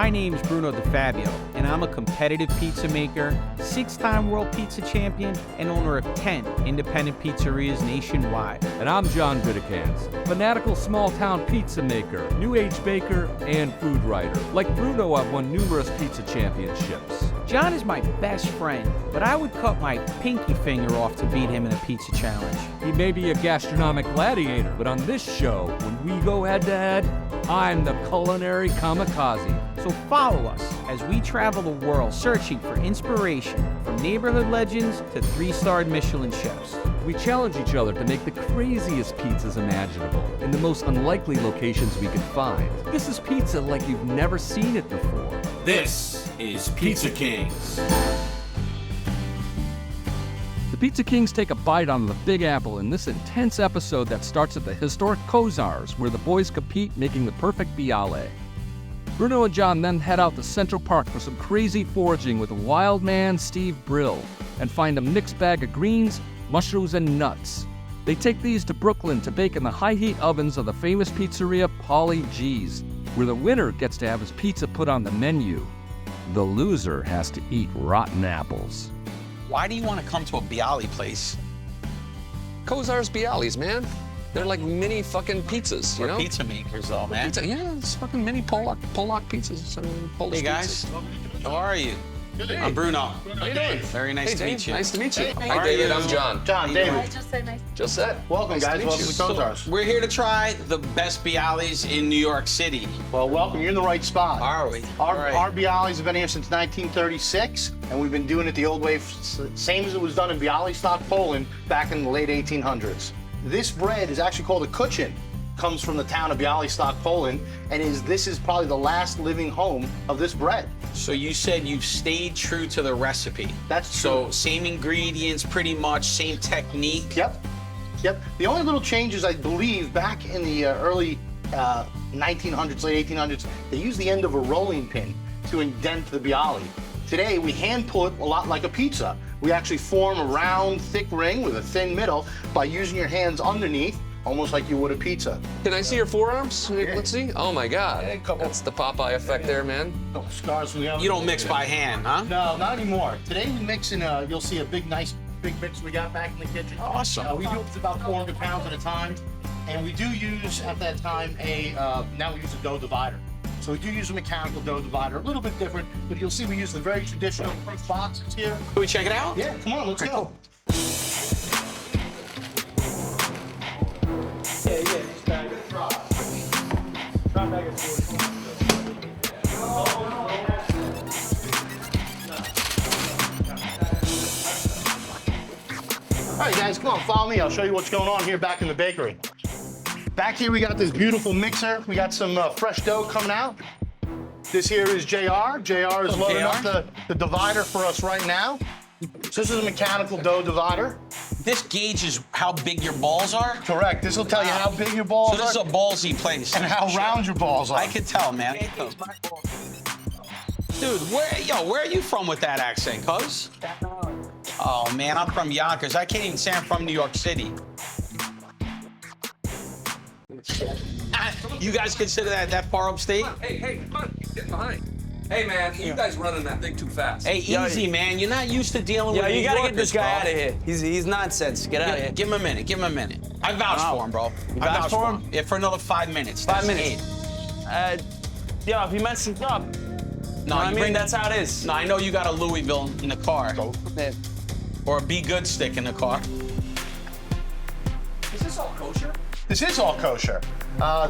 My name's Bruno DeFabio, and I'm a competitive pizza maker, 6-time world pizza champion, and owner of 10 independent pizzerias nationwide. And I'm John Vidicans, fanatical small-town pizza maker, new age baker, and food writer. Like Bruno, I've won numerous pizza championships. John is my best friend, but I would cut my pinky finger off to beat him in a pizza challenge. He may be a gastronomic gladiator, but on this show, when we go head-to-head, I'm the culinary kamikaze. So follow us as we travel the world searching for inspiration from neighborhood legends to 3-starred Michelin chefs. We challenge each other to make the craziest pizzas imaginable in the most unlikely locations we can find. This is pizza like you've never seen it before. This is Pizza Kings. The Pizza Kings take a bite on the Big Apple in this intense episode that starts at the historic Kozars, where the boys compete making the perfect bialy. Bruno and John then head out to Central Park for some crazy foraging with Wildman Steve Brill and find a mixed bag of greens, mushrooms, and nuts. They take these to Brooklyn to bake in the high-heat ovens of the famous pizzeria Paulie Gee's, where the winner gets to have his pizza put on the menu. The loser has to eat rotten apples. Why do you want to come to a bialy place? Kozar's bialys, man. They're like mini fucking pizzas, you know? We're pizza makers, though, man. Pizza, yeah, it's fucking mini Polak pizzas. Polish Hey, guys. pizzas. How are you? I'm Bruno. How you doing? Very nice to Dave. meet you. Nice to meet you. How Hi, are David. you? I'm John. John, David. Just say nice. Just said. Welcome, guys. to meet Welcome you. to Kozars. We're here to try the best bialys in New York City. Well, welcome. You're in the right spot. Are we? Our bialys have been here since 1936, and we've been doing it the old way, same as it was done in Bialystok, Poland, back in the late 1800s. This bread is actually called a kuchen. Comes from the town of Bialystok, Poland, and this is probably the last living home of this bread. So you said you've stayed true to the recipe. That's So true. same ingredients, pretty much, same technique. Yep. The only little changes, I believe, back in the early 1900s, late 1800s, they used the end of a rolling pin to indent the bialy. Today, we hand pull it a lot like a pizza. We actually form a round, thick ring with a thin middle by using your hands underneath, almost like you would a pizza. Can I see your forearms? Let's see. Oh my God. That's the Popeye effect there, man. Couple scars we have. You don't mix by hand, huh? No, not anymore. Today we mix in you'll see a big mix we got back in the kitchen. Awesome. We do it about 400 pounds at a time. And we do use, at that time, now we use a dough divider. So we do use a mechanical dough divider, a little bit different, but you'll see we use the very traditional boxes here. Can we check it out? Yeah, come on, let's go. Yeah, just give it a try. Try back and forth. All right, guys, come on, follow me. I'll show you what's going on here back in the bakery. Back here, we got this beautiful mixer. We got some fresh dough coming out. This here is JR. JR is loading up the divider for us right now. So this is a mechanical dough divider. This gauges how big your balls are? Correct. This will tell you how big your balls So this is are a ballsy place. and how round your balls are. I could tell, man. Dude, where are you from with that accent, cuz? Oh, man, I'm from Yonkers. I can't even say I'm from New York City. You guys consider that far upstate? Hey, come on. Get behind. Hey, man, you guys running that thing too fast. Hey, easy, man. You're not used to dealing with Yo, New you gotta Yorkers, get this guy bro. out of here. He's nonsense. Get out of here. Give him a minute. Give him a minute. I vouch for him, bro. You I vouch for him? Yeah, for another 5 minutes. 5 That's minutes. it. Yo, if he messes up, No, I mean, that's how it is. No, I know you got a Louisville in the car. Man. Or a Be Good stick in the car. Is this all kosher? This is all kosher.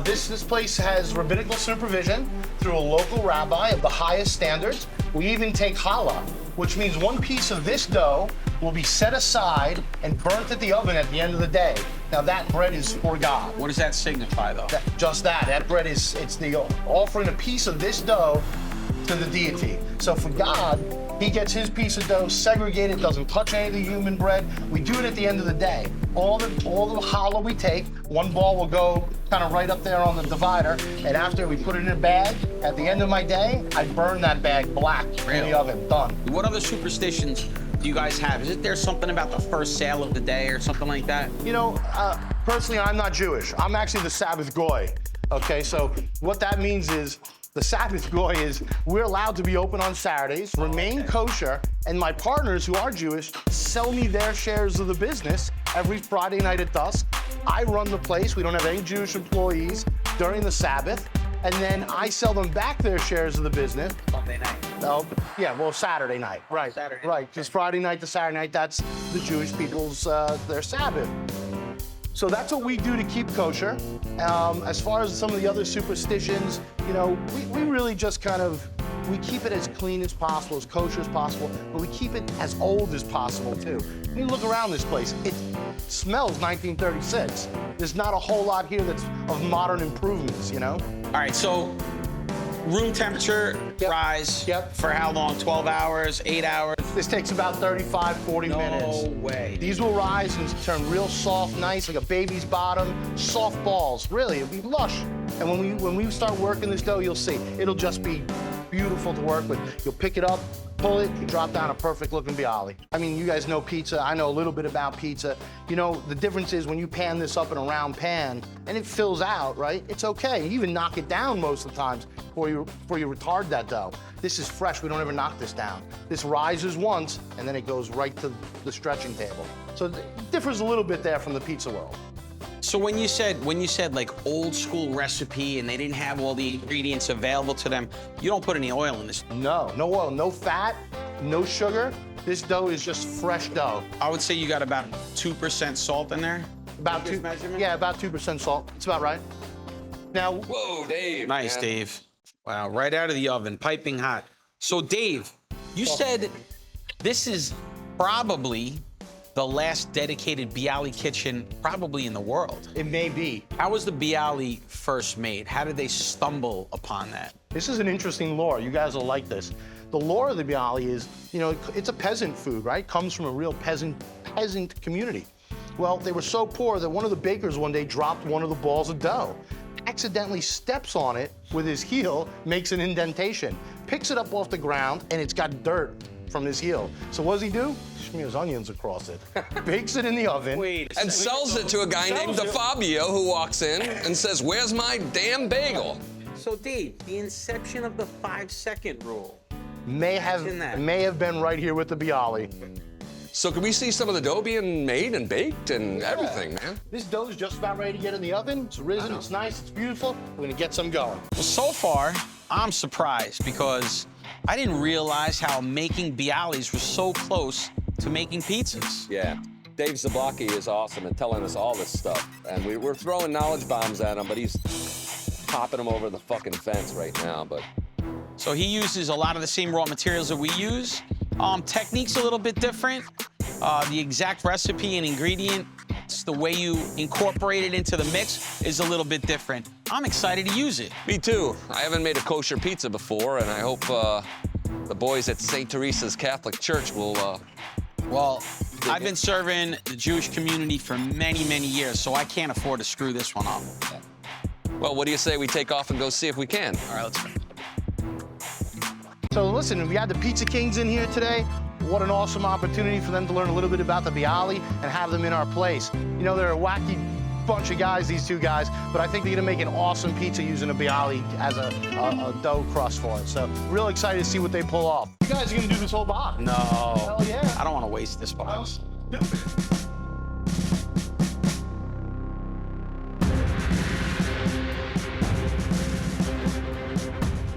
This place has rabbinical supervision through a local rabbi of the highest standards. We even take challah, which means one piece of this dough will be set aside and burnt at the oven at the end of the day. Now that bread is for God. What does that signify, though? Just that. That bread it's the offering a piece of this dough to the deity. So for God, he gets his piece of dough segregated, doesn't touch any of the human bread. We do it at the end of the day. All the challah we take, one ball will go kind of right up there on the divider, and after we put it in a bag, at the end of my day, I burn that bag black in Really? the oven. Done. What other superstitions do you guys have? Is there something about the first sale of the day or something like that? You know, personally, I'm not Jewish. I'm actually the Sabbath Goy. Okay, so what that means is The Sabbath goy is we're allowed to be open on Saturdays, remain kosher, and my partners who are Jewish sell me their shares of the business every Friday night at dusk. I run the place. We don't have any Jewish employees during the Sabbath. And then I sell them back their shares of the business. Sunday night. Oh, yeah, well, Saturday night, right. Saturday right, night. because Friday night to Saturday night, that's the Jewish people's, their Sabbath. So that's what we do to keep kosher. As far as some of the other superstitions, you know, we really just kind of, we keep it as clean as possible, as kosher as possible, but we keep it as old as possible, too. When you look around this place, it smells 1936. There's not a whole lot here that's of modern improvements, you know? All right, so room temperature rise for how long? 12 hours, 8 hours? This takes about 35, 40 minutes. No way. These will rise and turn real soft, nice, like a baby's bottom, soft balls. Really, it'll be lush. And when we start working this dough, you'll see. It'll just be beautiful to work with. You'll pick it up, pull it, you drop down a perfect looking bialy. I mean, you guys know pizza. I know a little bit about pizza. You know, the difference is when you pan this up in a round pan and it fills out, right? It's okay. You even knock it down most of the times before you retard that dough. This is fresh. We don't ever knock this down. This rises once and then it goes right to the stretching table. So it differs a little bit there from the pizza world. So when you said like old school recipe and they didn't have all the ingredients available to them, you don't put any oil in this? No oil, no fat, no sugar. This dough is just fresh dough. I would say you got about 2% salt in there. About 2, yeah, about 2% salt. It's about right. Now, Whoa, Dave. Nice, man. Dave. Wow, right out of the oven, piping hot. So Dave, you said this is probably the last dedicated bialy kitchen probably in the world. it may be. How was the bialy first made? How did they stumble upon that? This is an interesting lore. You guys will like this. The lore of the bialy is, you know, it's a peasant food, right? Comes from a real peasant community. Well, they were so poor that one of the bakers one day dropped one of the balls of dough, accidentally steps on it with his heel, makes an indentation, picks it up off the ground, and it's got dirt from his heel. So what does he do? Smears onions across it, bakes it in the oven. And sells it to a guy named DeFabio who walks in and says, "Where's my damn bagel?" So Dave, the inception of the 5-second rule. May have been right here with the bialy. So can we see some of the dough being made and baked and everything, man? This dough is just about ready to get in the oven. It's risen, it's nice, it's beautiful. We're gonna get some going. Well, so far, I'm surprised because I didn't realize how making bialys was so close to making pizzas. Yeah. Dave Zablocki is awesome at telling us all this stuff. And we're throwing knowledge bombs at him, but he's popping them over the fucking fence right now. But So he uses a lot of the same raw materials that we use. Technique's a little bit different. The exact recipe and ingredients, the way you incorporate it into the mix is a little bit different. I'm excited to use it. me too. I haven't made a kosher pizza before, and I hope the boys at St. Teresa's Catholic Church will... Well, I've been serving the Jewish community for many, many years, so I can't afford to screw this one up. Well, what do you say we take off and go see if we can? All right, let's go. So listen, we had the Pizza Kings in here today. What an awesome opportunity for them to learn a little bit about the bialy and have them in our place. You know, they're a wacky bunch of guys, these two guys, but I think they're gonna make an awesome pizza using a bialy as a dough crust for it. So real excited to see what they pull off. You guys are gonna do this whole box? No. Hell yeah. I don't want to waste this box.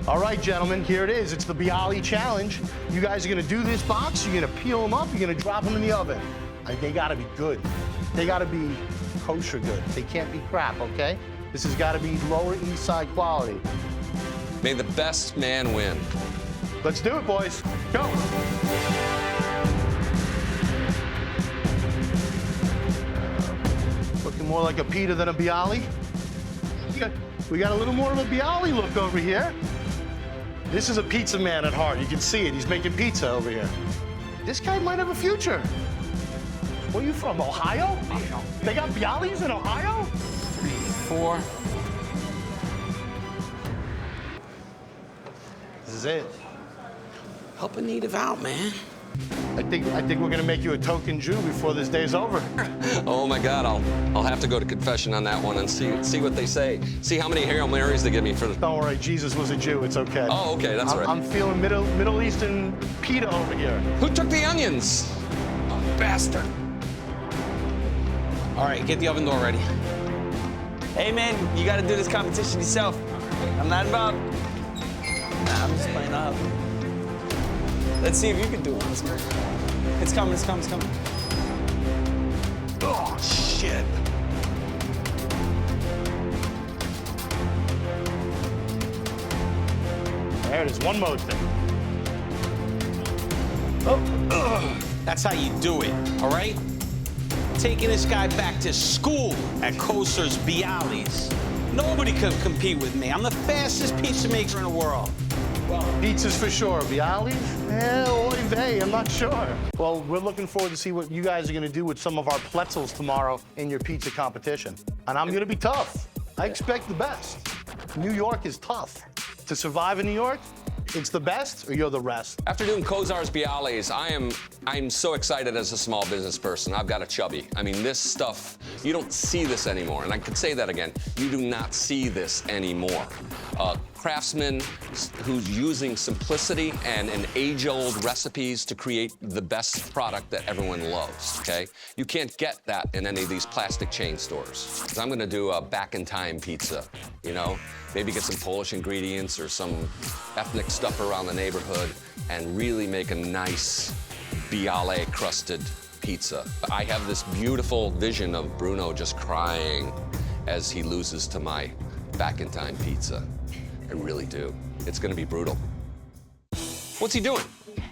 All right, gentlemen, here it is. It's the bialy challenge. You guys are gonna do this box, you're gonna peel them up, you're gonna drop them in the oven. They gotta be good. They gotta be kosher good. They can't be crap, okay? This has gotta be Lower East Side quality. May the best man win. Let's do it, boys. Go. Looking more like a pita than a bialy. We got a little more of a bialy look over here. This is a pizza man at heart. You can see it. He's making pizza over here. This guy might have a future. Where are you from, Ohio? They got bialys in Ohio? 3, 4. This is it. Help a native out, man. I think we're gonna make you a token Jew before this day's over. Oh my God, I'll have to go to confession on that one and see what they say. See how many Hail Marys they give me for the... Don't worry, Jesus was a Jew. It's okay. Oh, okay, that's right. I'm feeling Middle Eastern pita over here. Who took the onions? Oh, bastard. All right, get the oven door ready. Hey, man, you gotta do this competition yourself. I'm not involved. Nah, I'm just playing up. Let's see if you can do it. It's coming, it's coming, it's coming. Oh, shit. There it is, one mode thing. That's how you do it, all right? Taking this guy back to school at Kosar's Bialy's. Nobody can compete with me. I'm the fastest pizza maker in the world. Pizzas for sure. Bialy? Oy vey, I'm not sure. Well, we're looking forward to see what you guys are gonna do with some of our pretzels tomorrow in your pizza competition. And I'm gonna be tough. I expect the best. New York is tough. To survive in New York, it's the best or you're the rest. After doing Kosar's Bialy's, I'm so excited as a small business person. I've got a chubby. I mean, this stuff, you don't see this anymore. And I could say that again. You do not see this anymore. Craftsman who's using simplicity and an age-old recipes to create the best product that everyone loves, okay? You can't get that in any of these plastic chain stores. 'Cause I'm gonna do a back-in-time pizza, you know? Maybe get some Polish ingredients or some ethnic stuff around the neighborhood and really make a nice bialy-crusted pizza. I have this beautiful vision of Bruno just crying as he loses to my back-in-time pizza. I really do. It's gonna be brutal. What's he doing?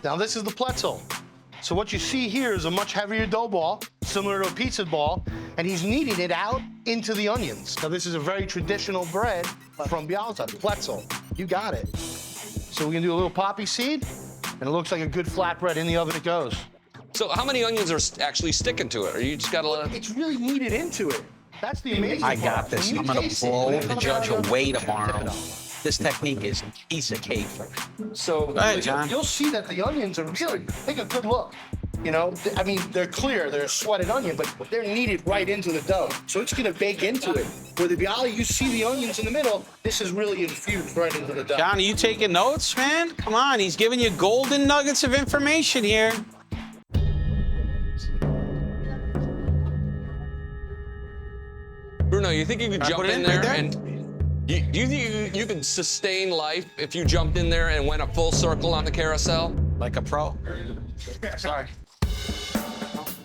Now this is the pretzel. So what you see here is a much heavier dough ball, similar to a pizza ball, and he's kneading it out into the onions. Now this is a very traditional bread from Bialy's, pretzel. You got it. So we're gonna do a little poppy seed, and it looks like a good flatbread. In the oven it goes. So how many onions are actually sticking to it? Or you just gotta let it... It's really kneaded into it. That's the amazing I part. got this. When I'm you gonna taste it, blow when it the comes judge out, away tip tomorrow. it off. This technique is a piece of cake. So... Go ahead, John. You'll see that the onions are really, take a good look. You know, I mean, they're clear, they're a sweated onion, but they're kneaded right into the dough. So it's gonna bake into it. Where the bialy, you see the onions in the middle, this is really infused right into the dough. John, are you taking notes, man? Come on, he's giving you golden nuggets of information here. Bruno, you think you could jump put it in in right there there? and... You think you could sustain life if you jumped in there and went a full circle on the carousel? Like a pro. Sorry.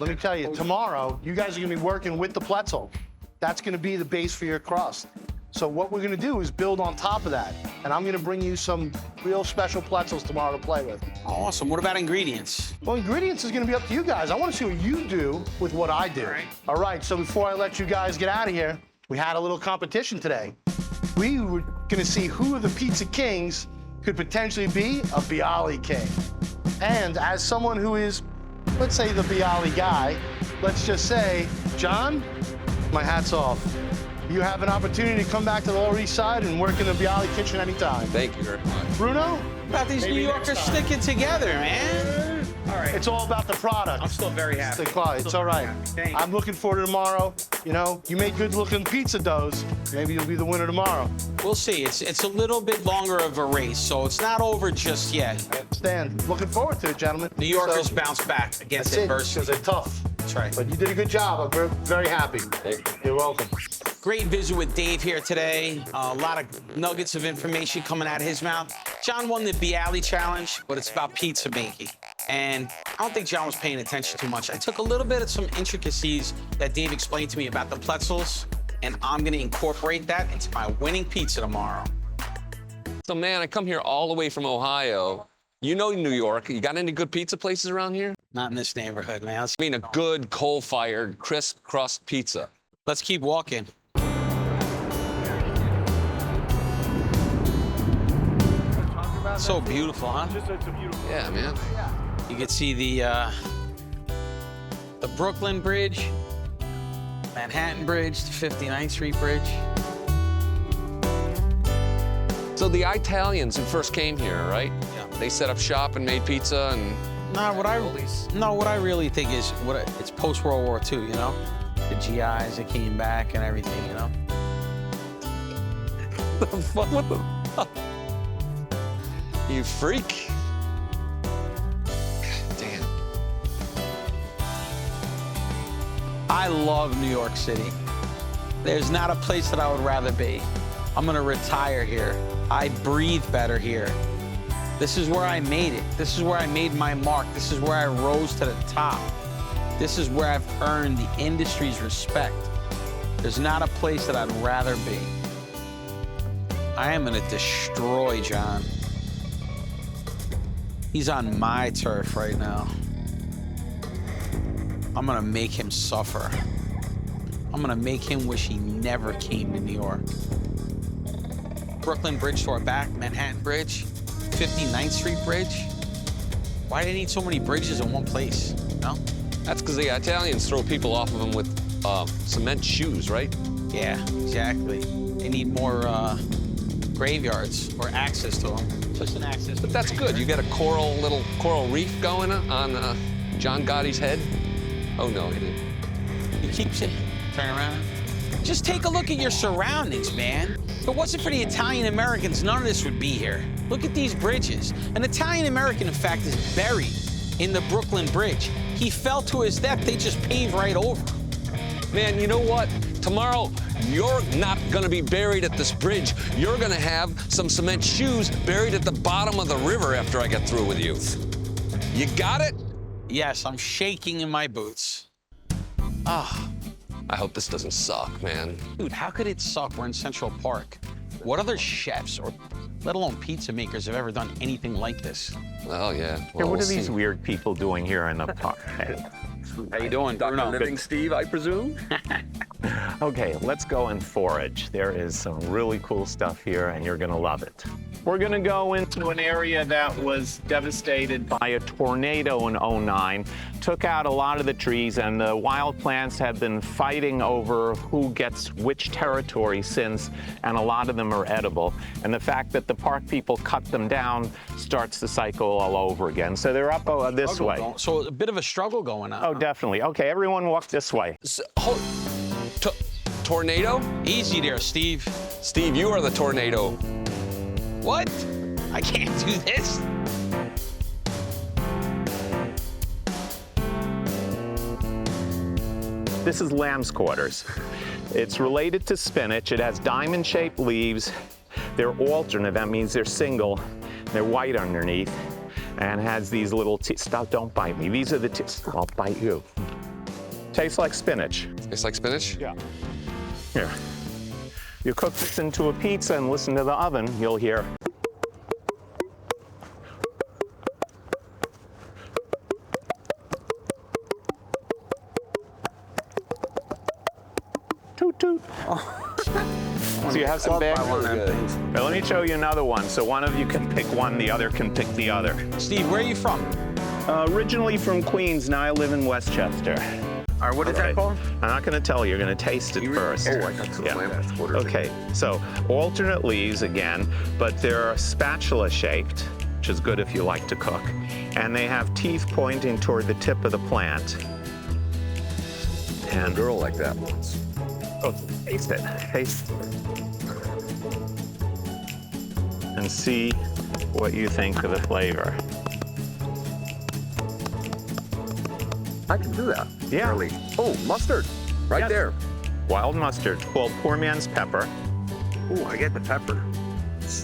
Let me tell you, tomorrow, you guys are gonna be working with the pretzel. That's gonna be the base for your crust. So what we're gonna do is build on top of that. And I'm gonna bring you some real special pretzels tomorrow to play with. Awesome. What about ingredients? Well, ingredients is gonna be up to you guys. I wanna see what you do with what I do. All right, so before I let you guys get out of here, we had a little competition today. We were gonna see who of the pizza kings could potentially be a bialy king. And as someone who is, let's say, the bialy guy, let's just say, John, my hat's off. You have an opportunity to come back to the Lower East Side and work in the bialy kitchen anytime. Thank you very much. Bruno, What about these Maybe New Yorkers next time. sticking together, man? All right. it's all about the product. I'm still very happy. It's all right. Thank you. I'm looking forward to tomorrow. You know, you make good-looking pizza doughs. Maybe you'll be the winner tomorrow. We'll see. It's a little bit longer of a race, so it's not over just yet. I understand. Looking forward to it, gentlemen. New Yorkers So, bounce back against that's it, adversity. because they're tough. That's right. But you did a good job. I'm very happy. You're welcome. Great visit with Dave here today. A lot of nuggets of information coming out of his mouth. John won the Bialy challenge, but it's about pizza making. And I don't think John was paying attention too much. I took a little bit of some intricacies that Dave explained to me about the pretzels, and I'm gonna incorporate that into my winning pizza tomorrow. So, man, I come here all the way from Ohio. You know New York. You got any good pizza places around here? Not in this neighborhood, man. I mean, a good coal-fired, crisp crust pizza. Let's keep walking. So beautiful, huh? Yeah, man. You can see the Brooklyn Bridge, Manhattan Bridge, the 59th Street Bridge. So the Italians who first came here, right? Yeah. They set up shop and made pizza, and What I really think is it's post World War II, you know, the GIs that came back and everything, you know. What the fuck? You freak. God damn. I love New York City. There's not a place that I would rather be. I'm gonna retire here. I breathe better here. This is where I made it. This is where I made my mark. This is where I rose to the top. This is where I've earned the industry's respect. There's not a place that I'd rather be. I am gonna destroy John. He's on my turf right now. I'm gonna make him suffer. I'm gonna make him wish he never came to New York. Brooklyn Bridge to our back, Manhattan Bridge, 59th Street Bridge. Why do they need so many bridges in one place, no? That's because the Italians throw people off of them with cement shoes, right? Yeah, exactly. They need more graveyards or access to them. Just an access. But that's good. You got a little coral reef going on John Gotti's head. Oh no, he didn't. You keep saying, turn around. Just take a look at your surroundings, man. If it wasn't for the Italian Americans, none of this would be here. Look at these bridges. An Italian American, in fact, is buried in the Brooklyn Bridge. He fell to his death. They just paved right over. Man, you know what? Tomorrow, you're not gonna be buried at this bridge. You're gonna have some cement shoes buried at the bottom of the river after I get through with you. You got it? Yes, I'm shaking in my boots. Ah. I hope this doesn't suck, man. Dude, how could it suck? We're in Central Park. What other chefs, or let alone pizza makers, have ever done anything like this? Well, yeah. Hey, Well, what we'll are these see. weird people doing here in the park? How you doing, Dr. Bruno? Living Steve, I presume? Okay, let's go and forage. There is some really cool stuff here, and you're gonna love it. We're gonna go into an area that was devastated by a tornado in '09. Took out a lot of the trees, and the wild plants have been fighting over who gets which territory since, and a lot of them are edible. And the fact that the park people cut them down starts the cycle all over again. So they're up this way. So a bit of a struggle going on. Oh, definitely. Okay, everyone walk this way. Tornado? Easy there, Steve. Steve, you are the tornado. What? I can't do this. This is lamb's quarters. It's related to spinach. It has diamond-shaped leaves. They're alternate. That means they're single. They're white underneath, and has these little stop! Don't bite me. These are the I'll bite you. Tastes like spinach. Tastes like spinach? Yeah. Here. You cook this into a pizza and listen to the oven. You'll hear. Toot toot. So you have some bags? Now, let me show you another one. So one of you can pick one, the other can pick the other. Steve, where are you from? Originally from Queens, now I live in Westchester. All right, what is that called? I'm not going to tell you. You're going to taste it first. Oh, I got some lamb's quarters. Okay, so alternate leaves again, but they're spatula-shaped, which is good if you like to cook. And they have teeth pointing toward the tip of the plant. And A girl like that once. oh, taste it. Taste it. And see what you think of the flavor. I can do that. Yeah. Really. Oh, mustard. Right Yes. there. Wild mustard, called poor man's pepper. Oh, I get the pepper.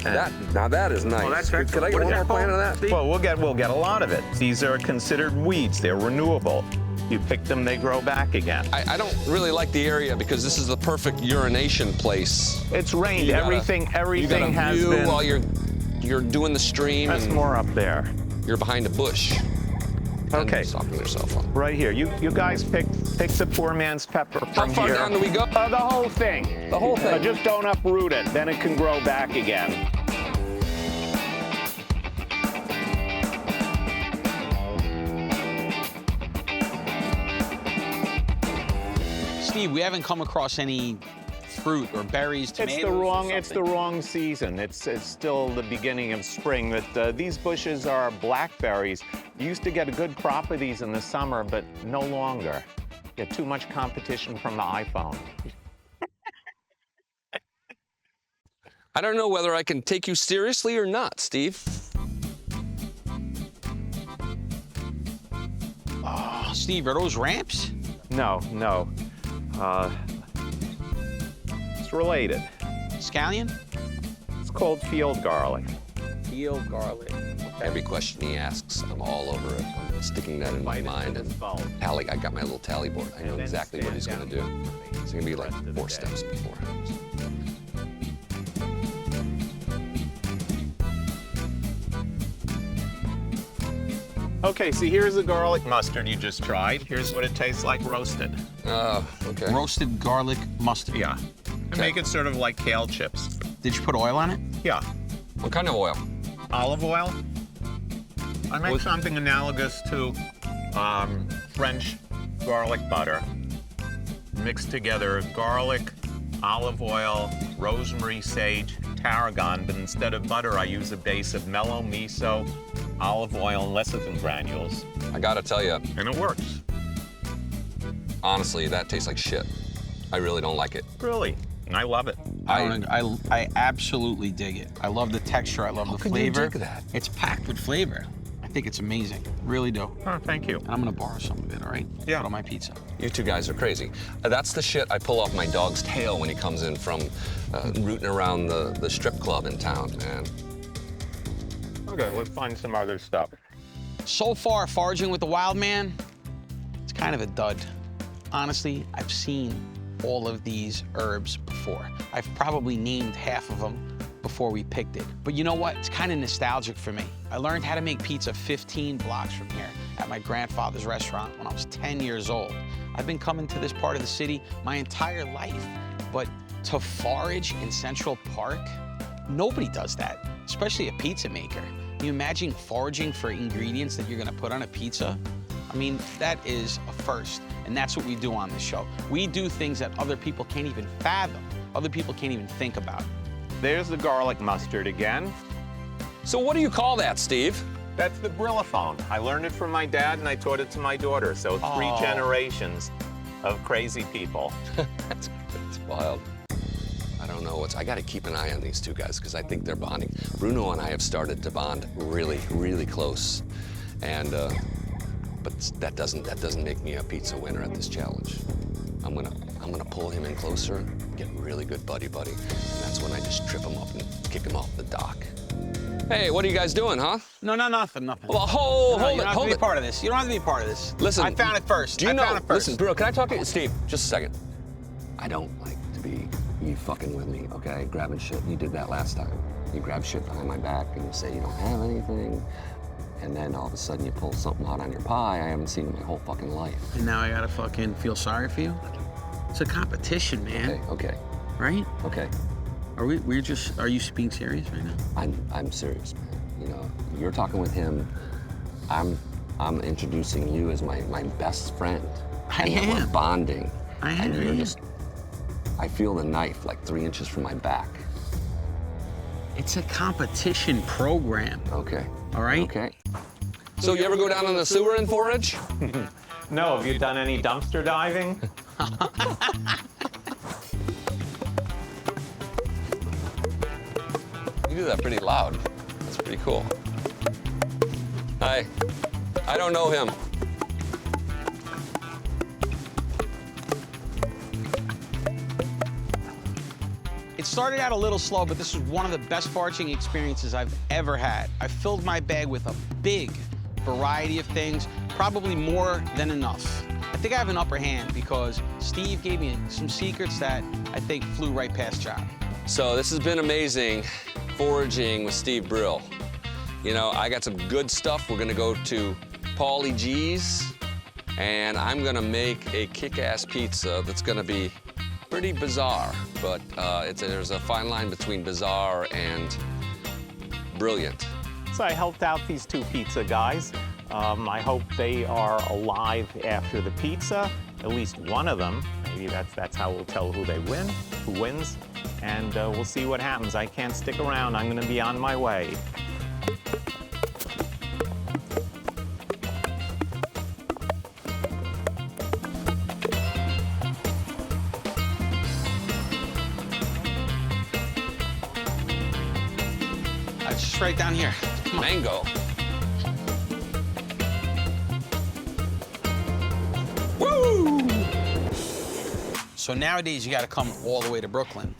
And- Now that is nice. Oh, that's Could I get what one is more that plant of that? Well, we'll get a lot of it. These are considered weeds. They're renewable. You pick them, they grow back again. I don't really like the area because this is the perfect urination place. It's rained. You got Everything a has view been. while you're doing the stream That's and more up there. you're behind a bush. Okay. And stopping yourself on. Right here. You guys pick the poor man's pepper How from far here. down do we go? The whole thing. The whole thing. Just don't uproot it. Then it can grow back again. Steve, we haven't come across any fruit or berries, tomatoes. It's the wrong season. It's still the beginning of spring. But these bushes are blackberries. You used to get a good crop of these in the summer, but no longer. Get too much competition from the iPhone. I don't know whether I can take you seriously or not, Steve. Oh, Steve, are those ramps? No, no. It's related. Scallion? It's called field garlic. Field garlic. Every question he asks, I'm all over it. I'm sticking that in my mind. And tally, I got my little tally board. I know exactly what he's going to do. It's going to be like 4 steps beforehand. Okay, see, here's the garlic mustard you just tried. Here's what it tastes like roasted. Okay. Roasted garlic mustard. Yeah. And make it sort of like kale chips. Did you put oil on it? Yeah. What kind of oil? Olive oil. I make something analogous to French garlic butter. Mix together garlic, olive oil, rosemary, sage, tarragon, but instead of butter, I use a base of mellow miso, olive oil, and lecithin granules. I gotta tell you, And it works. honestly, that tastes like shit. I really don't like it. Really. And I love it. I absolutely dig it. I love the texture. I love the could you flavor. dig that? It's packed with flavor. I think it's amazing. Really do. Oh, thank you. And I'm gonna borrow some of it, all right? Yeah. Put on my pizza. You two guys are crazy. That's the shit I pull off my dog's tail when he comes in from rooting around the strip club in town, man. Okay, let's find some other stuff. So far, foraging with the Wildman, it's kind of a dud. Honestly, I've seen all of these herbs before. I've probably named half of them before we picked it. But you know what? It's kind of nostalgic for me. I learned how to make pizza 15 blocks from here at my grandfather's restaurant when I was 10 years old. I've been coming to this part of the city my entire life, but to forage in Central Park, nobody does that, especially a pizza maker. Can you imagine foraging for ingredients that you're gonna put on a pizza? I mean, that is a first, and that's what we do on this show. We do things that other people can't even fathom, other people can't even think about. There's the garlic mustard again. So what do you call that, Steve? That's the Brillaphone. I learned it from my dad and I taught it to my daughter. So 3 generations of crazy people. That's wild. I don't know I gotta keep an eye on these two guys because I think they're bonding. Bruno and I have started to bond really, really close. And, but that doesn't make me a pizza winner at this challenge. I'm gonna pull him in closer, get really good buddy-buddy, and that's when I just trip him up and kick him off the dock. Hey, what are you guys doing, huh? No, nothing. Well, hold You don't have to be it. part of this. You don't have to be part of this. Listen. I found it first. Do you I know? found it first. Listen, Bruno, can I talk to you? Steve, just a second. I don't like to be you fucking with me, okay? Grabbing shit. You did that last time. You grab shit behind my back and you say you don't have anything. And then all of a sudden you pull something out on your pie I haven't seen in my whole fucking life. And now I gotta fucking feel sorry for you? It's a competition, man. Okay. Right? Okay. Are you being serious right now? I'm serious, man. You know, you're talking with him. I'm introducing you as my best friend. And we're bonding. I feel the knife like 3 inches from my back. It's a competition program. Okay. All right? Okay. So you ever go down in the sewer and forage? No, have you done any dumpster diving? You do that pretty loud. That's pretty cool. Hi. I don't know him. It started out a little slow, but this was one of the best foraging experiences I've ever had. I filled my bag with a big variety of things, probably more than enough. I think I have an upper hand because Steve gave me some secrets that I think flew right past John. So this has been amazing, foraging with Steve Brill. You know, I got some good stuff. We're gonna go to Paulie Gee's, and I'm gonna make a kick-ass pizza that's gonna be pretty bizarre, but there's a fine line between bizarre and brilliant. So I helped out these 2 pizza guys. I hope they are alive after the pizza, at least one of them. Maybe that's how we'll tell who wins, and we'll see what happens. I can't stick around. I'm gonna be on my way. It's right down here. Come on. Mango. Woo! So nowadays, you got to come all the way to Brooklyn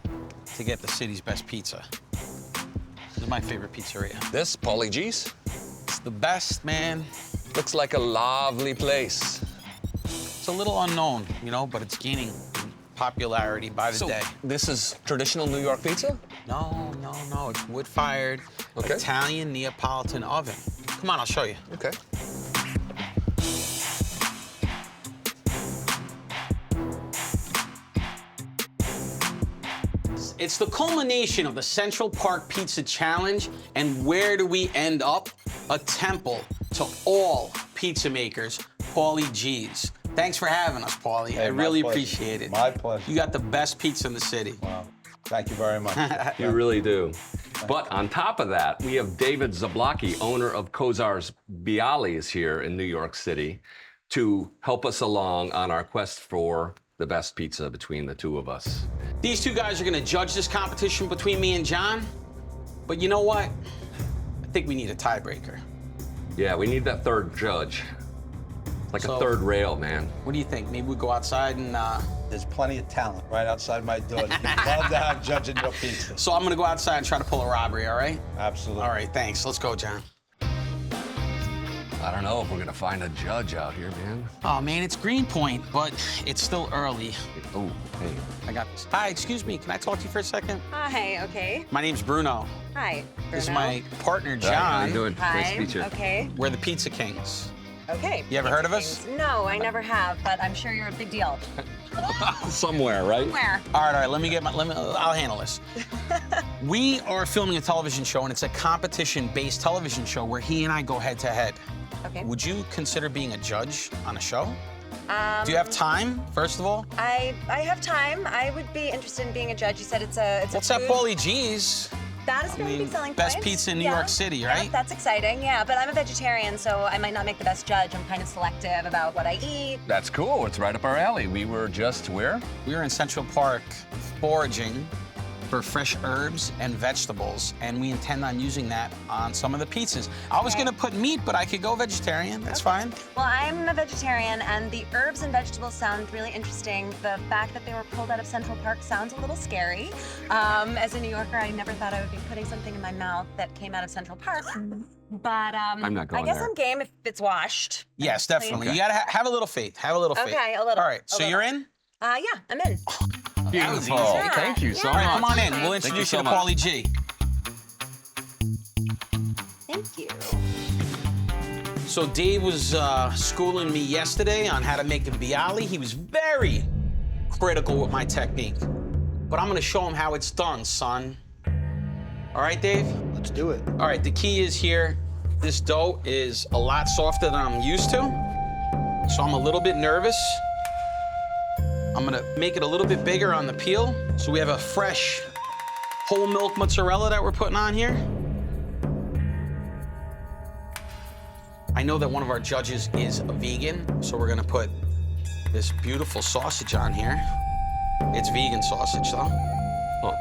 to get the city's best pizza. This is my favorite pizzeria. This, Paulie Gee's? It's the best, man. Looks like a lovely place. It's a little unknown, you know, but it's gaining popularity by the day. This is traditional New York pizza? No, no, no. It's wood-fired Okay. Italian Neapolitan oven. Come on, I'll show you. Okay. It's the culmination of the Central Park Pizza Challenge, and where do we end up? A temple to all pizza makers, Paulie Gee's. Thanks for having us, Paulie. Hey, I my really pleasure. appreciate it. My pleasure. You got the best pizza in the city. Wow. Thank you very much. You really do. But on top of that, we have David Zablocki, owner of Kozar's Bialy, is here in New York City to help us along on our quest for the best pizza between the two of us. These two guys are gonna judge this competition between me and John, but you know what? I think we need a tiebreaker. Yeah, we need that third judge. Like So- a third rail, man. What do you think? Maybe we go outside and, There's plenty of talent right outside my door. You'd love to have judging your pizza. so I'm gonna go outside and try to pull a robbery, all right? Absolutely. All right, thanks. Let's go, John. I don't know if we're gonna find a judge out here, man. Oh, man, it's Greenpoint, but it's still early. Oh, hey. I got this. Hi, excuse me. Can I talk to you for a second? Hi, okay. My name's Bruno. Hi, Bruno. This is my partner, How John. you doing? Hi, Nice to meet you. okay. We're the Pizza Kings. Okay. You ever heard of us? No, I never have, but I'm sure you're a big deal. Somewhere, right? Where? All right, let me I'll handle this. We are filming a television show, and it's a competition-based television show where he and I go head-to-head. Okay. Would you consider being a judge on a show? Do you have time, first of all? I have time. I would be interested in being a judge. You said it's a What's a that food. Paulie Gee's? That is a very big selling best point. pizza in New Yeah. York City, Yeah, right? that's exciting, yeah. But I'm a vegetarian, so I might not make the best judge. I'm kind of selective about what I eat. That's cool. It's right up our alley. We were just where? We were in Central Park foraging for fresh herbs and vegetables, and we intend on using that on some of the pizzas. I was Okay. gonna put meat, but I could go vegetarian. That's fine. Well, I'm a vegetarian, and the herbs and vegetables sound really interesting. The fact that they were pulled out of Central Park sounds a little scary. As a New Yorker, I never thought I would be putting something in my mouth that came out of Central Park. But I'm not going I guess there. I'm game if it's washed. Yes, definitely. Okay. You gotta have a little faith. Have a little faith. Okay, a little. All right, so you're in? Yeah, I'm in. Beautiful. easy. Thank you so Yeah. All right, much. come on in. Okay. We'll Thank you introduce you so to much. Paulie Gee. Thank you. So Dave was schooling me yesterday on how to make a bialy. He was very critical with my technique, but I'm gonna show him how it's done, son. All right, Dave? Let's do it. All right, the key is here, this dough is a lot softer than I'm used to, so I'm a little bit nervous. I'm gonna make it a little bit bigger on the peel, so we have a fresh whole milk mozzarella that we're putting on here. I know that one of our judges is a vegan, so we're gonna put this beautiful sausage on here. It's vegan sausage, though. Oh.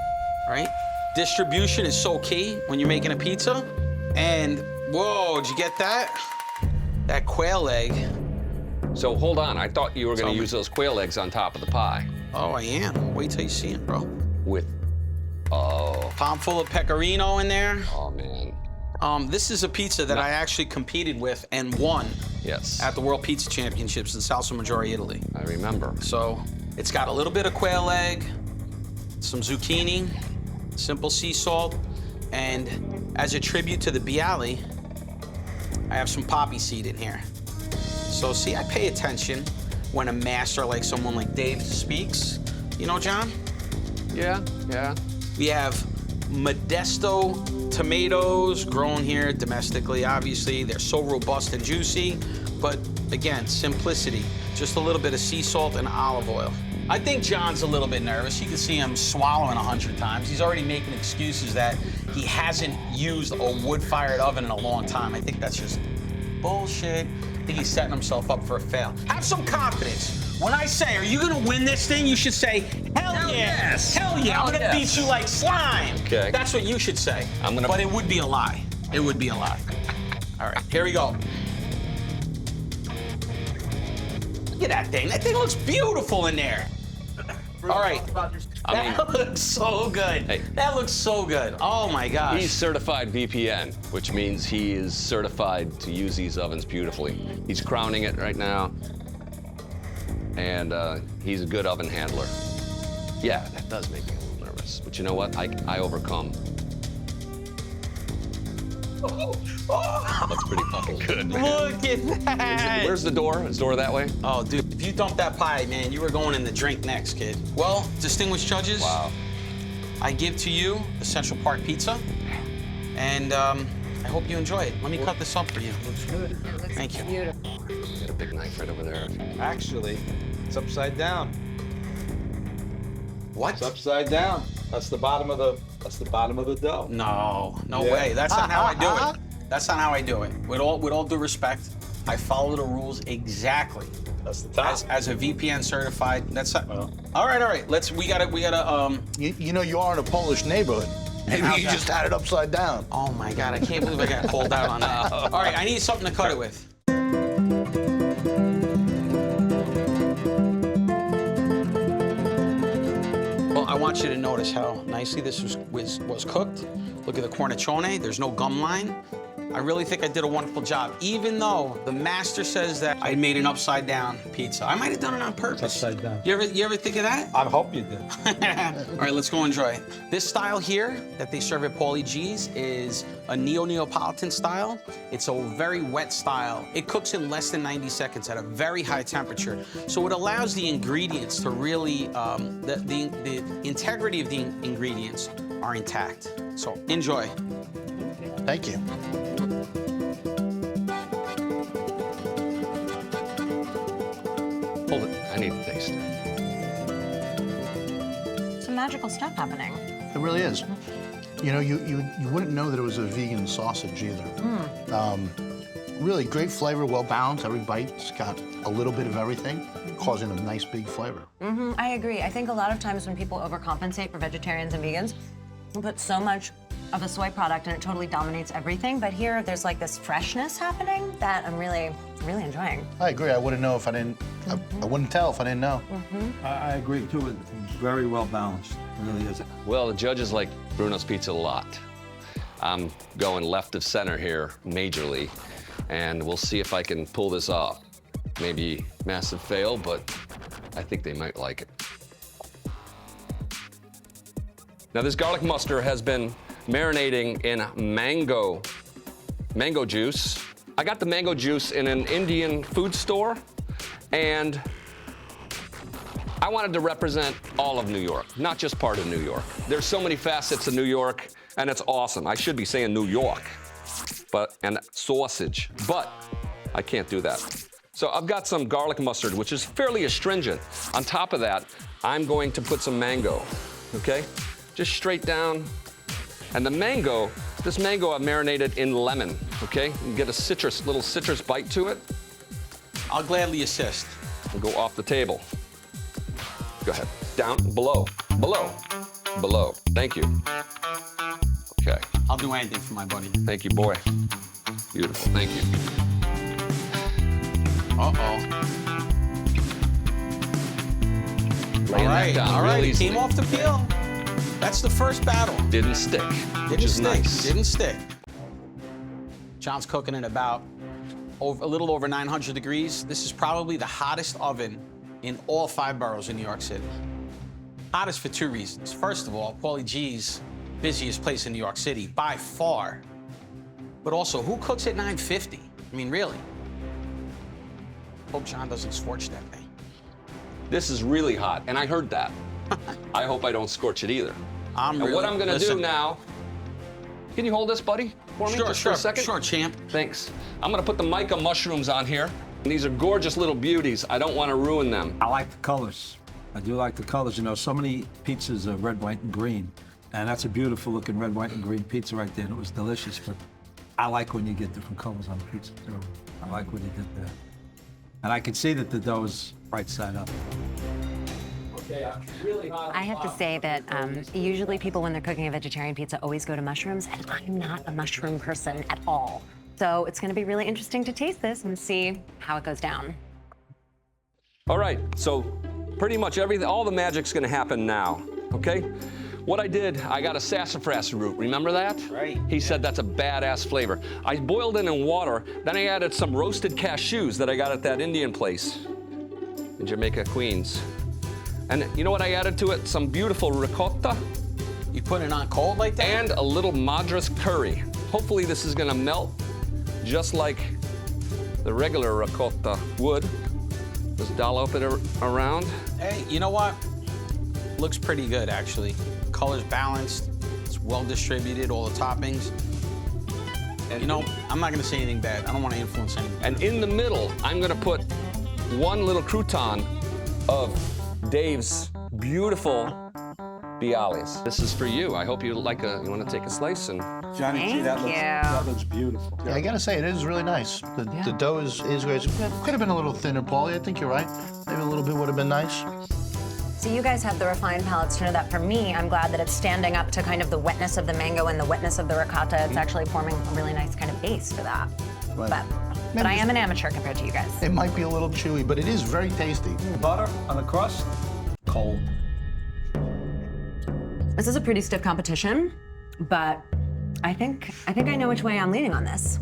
Right? Distribution is so key when you're making a pizza. And, whoa, did you get that? That quail egg. So hold on. I thought you were going Tell to me. use those quail eggs on top of the pie Oh, I am. Wait till you see it, bro. with, oh, Palm full of pecorino in there. oh man. This is a pizza that I actually competed with and won Yes. at the World Pizza Championships in Salsa Maggiore, Italy. I remember. So it's got a little bit of quail egg, some zucchini, simple sea salt, and as a tribute to the bialy, I have some poppy seed in here. So see, I pay attention when a master like someone like Dave speaks. You know, John? Yeah, yeah. We have Modesto tomatoes grown here domestically, obviously. They're so robust and juicy, but again, simplicity. Just a little bit of sea salt and olive oil. I think John's a little bit nervous. You can see him swallowing 100 times. He's already making excuses that he hasn't used a wood-fired oven in a long time. I think that's just bullshit. I think he's setting himself up for a fail. Have some confidence. When I say, are you gonna win this thing? You should say, hell yeah. yes. Hell yeah. I'm Hell gonna yes. beat you like slime. Okay. That's what you should say. I'm gonna- But it would be a lie. It would be a lot. All right, here we go. Look at that thing. That thing looks beautiful in there. All right. That looks so good. Hey. That looks so good. Oh my gosh. He's certified VPN, which means he is certified to use these ovens beautifully. He's crowning it right now. And he's a good oven handler. Yeah, that does make me a little nervous. But you know what? I overcome. That's pretty fucking good, man. Look at that. Where's the door? Is the door that way? Oh, dude, if you dumped that pie, man, you were going in the drink next, kid. Well, distinguished judges, Wow. I give to you the Central Park pizza, and I hope you enjoy it. Let me cut this up for you. Looks good. It looks Thank you. beautiful. Got a big knife right over there. Actually, it's upside down. What? It's upside down. That's the bottom of the dough. No, no Yeah. way. That's not how I do it. That's not how I do it. With all due respect, I follow the rules exactly. That's the top. As a VPN certified, that's not, all right. We gotta. You know you are in a Polish neighborhood. Maybe How's you that? just had it upside down. Oh my God, I can't believe I got called out on that. All right, I need something to cut it with. Well, I want you to notice how nicely this was cooked. Look at the cornicione. There's no gum line. I really think I did a wonderful job, even though the master says that I made an upside down pizza. I might have done it on purpose. Upside down. You ever think of that? I hope you did. All right, let's go enjoy it. This style here that they serve at Paulie Gee's is a Neapolitan style. It's a very wet style. It cooks in less than 90 seconds at a very high temperature. So it allows the ingredients to really, the integrity of the ingredients are intact. So enjoy. Thank you. Hold it. I need to taste. Some magical stuff happening. It really is. You know, you wouldn't know that it was a vegan sausage either. Really great flavor, well balanced. Every bite's got a little bit of everything, causing a nice big flavor. I agree. I think a lot of times when people overcompensate for vegetarians and vegans, they put so much of a soy product and it totally dominates everything. But here, there's like this freshness happening that I'm really enjoying. I agree. I wouldn't know if I didn't. I wouldn't tell if I didn't know. I agree too. It's very well balanced. It really is. Well, the judges like Bruno's Pizza a lot. I'm going left of center here, majorly, and we'll see if I can pull this off. Maybe massive fail, but I think they might like it. Now, this garlic mustard has been marinating in mango juice. I got the mango juice in an Indian food store, and I wanted to represent all of New York, not just part of New York. There's so many facets of New York, and it's awesome. I should be saying New York, and sausage, but I can't do that. So I've got some garlic mustard, which is fairly astringent. On top of that, I'm going to put some mango, okay? Just straight down. And the mango, this mango I've marinated in lemon, okay? You get a little citrus bite to it. I'll gladly assist. We'll go off the table. Go ahead. Down, below, below, below. Thank you. Okay. I'll do anything for my buddy. Thank you, boy. Beautiful. Thank you. Uh-oh. Laying that down all real right. easily. Came off the peel. That's the first battle. Didn't stick, which is nice. Didn't stick. John's cooking at about a little over 900 degrees. This is probably the hottest oven in all 5 boroughs in New York City. Hottest for 2 reasons. First of all, Paulie Gee's busiest place in New York City by far. But also, who cooks at 950? I mean, really? Hope John doesn't scorch that thing. This is really hot, and I heard that. I hope I don't scorch it either. And what I'm gonna do now, can you hold this, buddy, for me just for a second? Sure, champ. Thanks. I'm gonna put the mica mushrooms on here. And these are gorgeous little beauties. I don't wanna ruin them. I like the colors. I do like the colors. You know, so many pizzas are red, white, and green. And that's a beautiful looking red, white, and green pizza right there. And it was delicious, but I like when you get different colors on the pizza too. I like what you did there. And I can see that the dough is right side up. I have to say that usually people, when they're cooking a vegetarian pizza, always go to mushrooms, and I'm not a mushroom person at all. So it's going to be really interesting to taste this and see how it goes down. All right, so pretty much all the magic's gonna happen now, okay? What I did, I got a sassafras root, remember that? Right. He said that's a badass flavor. I boiled it in water, then I added some roasted cashews that I got at that Indian place in Jamaica, Queens. And you know what I added to it? Some beautiful ricotta. You put it on cold like that? And a little Madras curry. Hopefully this is gonna melt just like the regular ricotta would. Just dollop it around. Hey, you know what? Looks pretty good, actually. Color's balanced. It's well distributed, all the toppings. And you know, I'm not gonna say anything bad. I don't want to influence anything. And in the middle, I'm gonna put one little crouton of Dave's beautiful bialys. This is for you. I hope you like you wanna take a slice and. Johnny G, that looks beautiful. Yeah, I gotta say, it is really nice. The dough is great. It could have been a little thinner, Paulie. I think you're right. Maybe a little bit would have been nice. So you guys have the refined palates to know that for me, I'm glad that it's standing up to kind of the wetness of the mango and the wetness of the ricotta. It's actually forming a really nice kind of base for that. Right. But I am an amateur compared to you guys. It might be a little chewy, but it is very tasty. Butter on the crust, cold. This is a pretty stiff competition, but I think I know which way I'm leaning on this.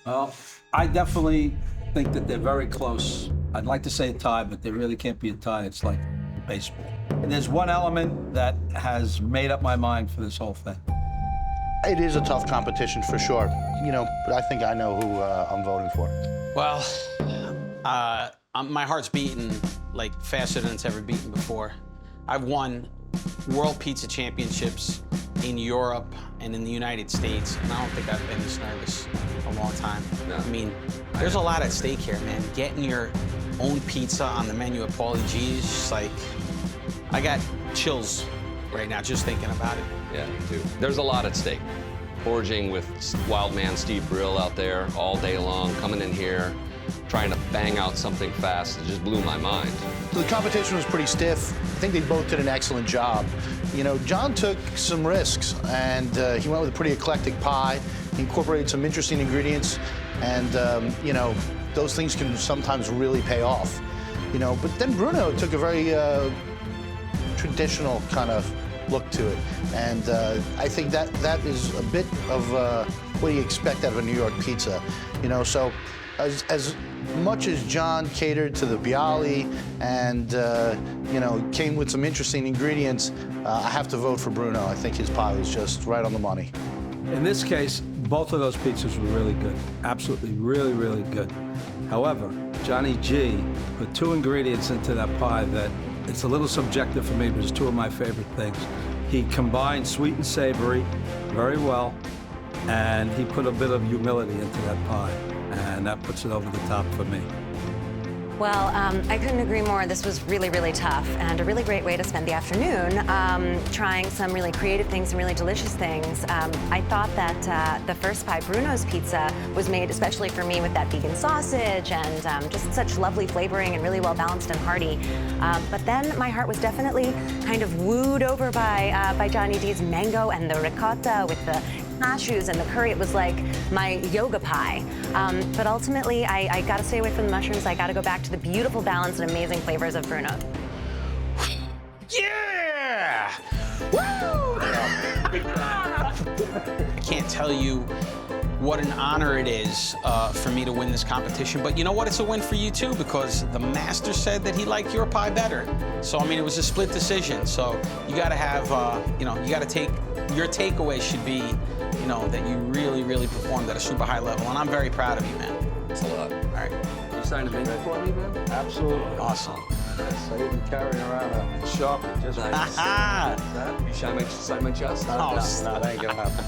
Well, I definitely think that they're very close. I'd like to say a tie, but there really can't be a tie. It's like baseball. And there's one element that has made up my mind for this whole thing. It is a tough competition for sure. You know, but I think I know who I'm voting for. Well, my heart's beating like faster than it's ever beaten before. I've won World Pizza Championships in Europe and in the United States, and I don't think I've been this nervous a long time. No. I mean, there's a lot at stake here, man. Getting your own pizza on the menu at Paulie Gee is just like, I got chills right now just thinking about it. Yeah, me too. There's a lot at stake. Foraging with Wildman Steve Brill out there all day long, coming in here, trying to bang out something fast. It just blew my mind. So the competition was pretty stiff. I think they both did an excellent job. You know, John took some risks, and he went with a pretty eclectic pie. He incorporated some interesting ingredients, and you know, those things can sometimes really pay off. You know, but then Bruno took a very traditional kind of look to it, and I think that is a bit of what you expect out of a New York pizza. You know, so as much as John catered to the bialy and you know, came with some interesting ingredients, I have to vote for Bruno. I think his pie was just right on the money. In this case, both of those pizzas were really good. Absolutely, really, really good. However, Johnny G put two ingredients into that pie that it's a little subjective for me, but it's two of my favorite things. He combined sweet and savory very well, and he put a bit of humility into that pie, and that puts it over the top for me. Well, I couldn't agree more. This was really, really tough and a really great way to spend the afternoon trying some really creative things and really delicious things. I thought that the first pie, Bruno's Pizza, was made especially for me with that vegan sausage and just such lovely flavoring and really well balanced and hearty. But then my heart was definitely kind of wooed over by Johnny D's mango and the ricotta with the cashews and the curry. It was like my yoga pie. But ultimately, I gotta stay away from the mushrooms. I gotta go back to the beautiful balance and amazing flavors of Bruno. Yeah! Woo! I can't tell you what an honor it is for me to win this competition, but you know what? It's a win for you too, because the master said that he liked your pie better. So, I mean, it was a split decision. So you gotta have, you know, you gotta take, your takeaway should be, you know, that you really, really performed at a super high level, and I'm very proud of you, man. It's a lot. All right. You signed a menu for me, man? Absolutely. Awesome. So even carrying around a Sharpie just Ah! You sign my chest? Oh, no, that ain't gonna happen.